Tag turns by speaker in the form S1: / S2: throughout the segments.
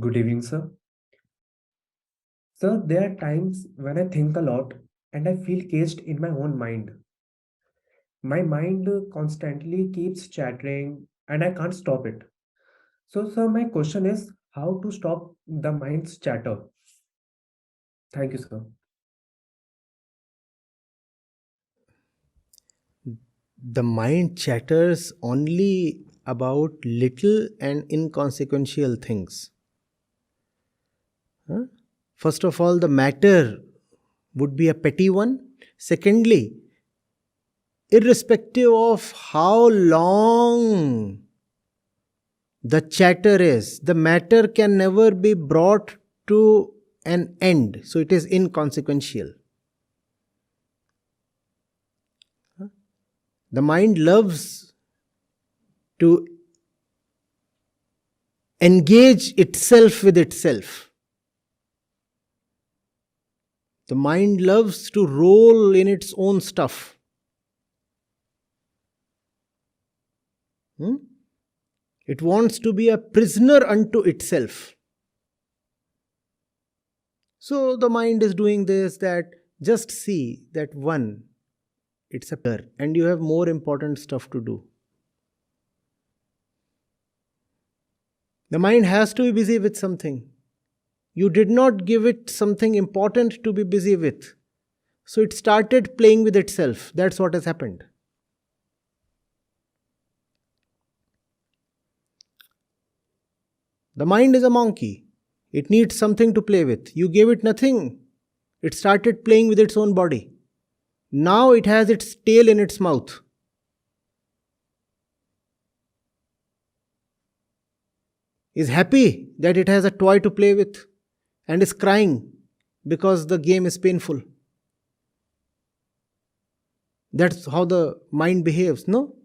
S1: Good evening, sir. Sir, there are times when I think a lot and I feel caged in my own mind. My mind constantly keeps chattering and I can't stop it. So, sir, my question is how to stop the mind's chatter? Thank you, sir.
S2: The mind chatters only about little and inconsequential things. Huh? First of all, the matter would be a petty one. Secondly, irrespective of how long the chatter is, the matter can never be brought to an end. So it is inconsequential. The mind loves to engage itself with itself. The mind loves to roll in its own stuff. Hmm? It wants to be a prisoner unto itself. So the mind is doing this, that just see that one, it's a blur, and you have more important stuff to do. The mind has to be busy with something. You did not give it something important to be busy with. So it started playing with itself. That's what has happened. The mind is a monkey. It needs something to play with. You gave it nothing. It started playing with its own body. Now it has its tail in its mouth. Is happy that it has a toy to play with and is crying because the game is painful. That's how the mind behaves, no?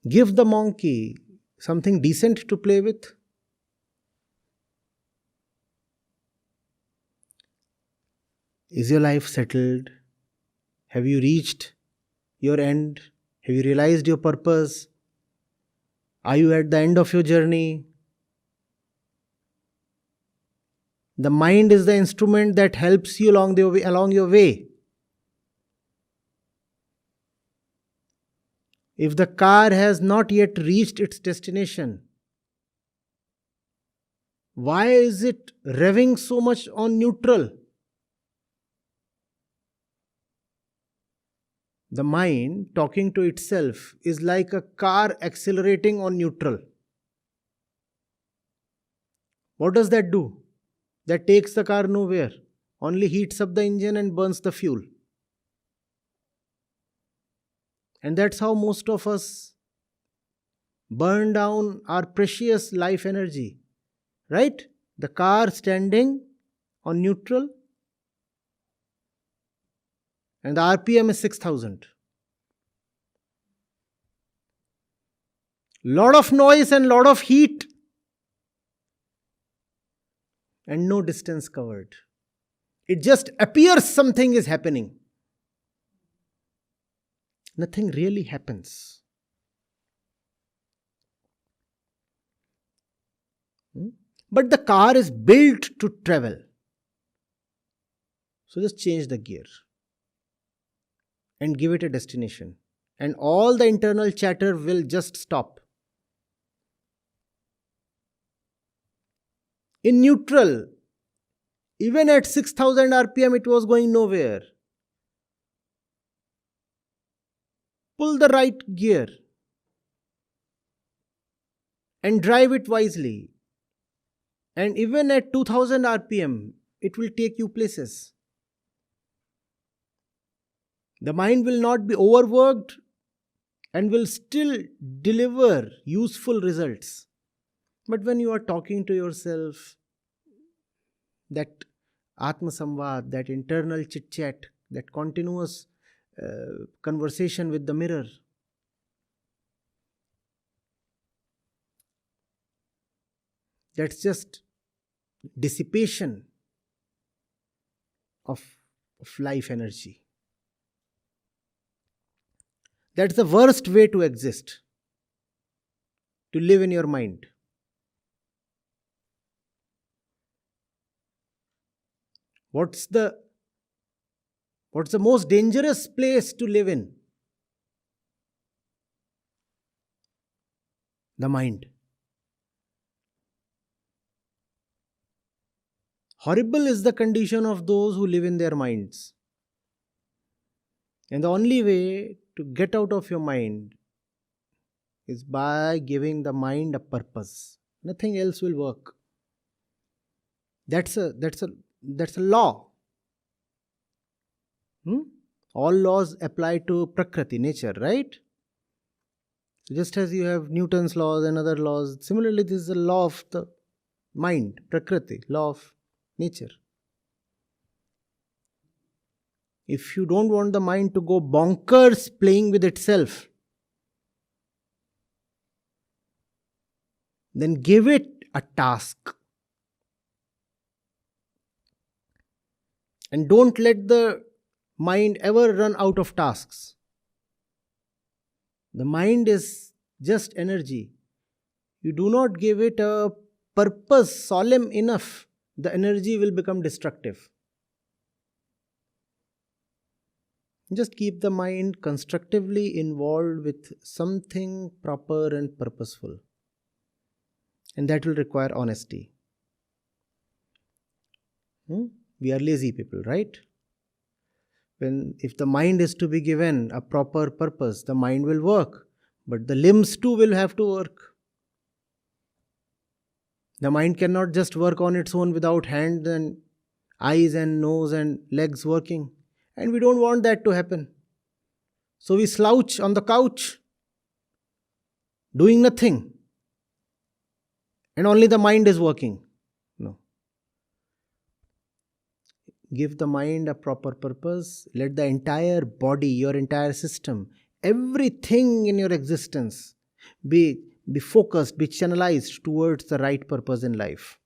S2: Give the monkey something decent to play with. Is your life settled? Have you reached your end? Have you realized your purpose? Are you at the end of your journey? The mind is the instrument that helps you along your way. If the car has not yet reached its destination, why is it revving so much on neutral? The mind, talking to itself, is like a car accelerating on neutral. What does that do? That takes the car nowhere, only heats up the engine and burns the fuel. And that's how most of us burn down our precious life energy, right? The car standing on neutral and the RPM is 6,000. Lot of noise and lot of heat and no distance covered. It just appears something is happening. Nothing really happens. But the car is built to travel. So just change the gear and give it a destination. And all the internal chatter will just stop. In neutral, even at 6,000 RPM, it was going nowhere. Pull the right gear and drive it wisely. And even at 2000 RPM, it will take you places. The mind will not be overworked and will still deliver useful results. But when you are talking to yourself, that Atma Samvad, that internal chit chat, that continuous conversation with the mirror, that's just dissipation of life energy. That's the worst way to exist, to live in your mind. What's the most dangerous place to live in? The mind. Horrible is the condition of those who live in their minds. And the only way to get out of your mind is by giving the mind a purpose. Nothing else will work. That's a law. All laws apply to Prakriti, nature, right? So just as you have Newton's laws and other laws, similarly, this is a law of the mind, Prakriti, law of nature. If you don't want the mind to go bonkers playing with itself, then give it a task. And don't let the mind ever run out of tasks. The mind is just energy. You do not give it a purpose solemn enough, the energy will become destructive. Just keep the mind constructively involved with something proper and purposeful. And that will require honesty. We are lazy people, right? If the mind is to be given a proper purpose, the mind will work. But the limbs too will have to work. The mind cannot just work on its own without hands and eyes and nose and legs working. And we don't want that to happen. So we slouch on the couch, doing nothing. And only the mind is working. No. Give the mind a proper purpose. Let the entire body, your entire system, everything in your existence be focused, be channelized towards the right purpose in life.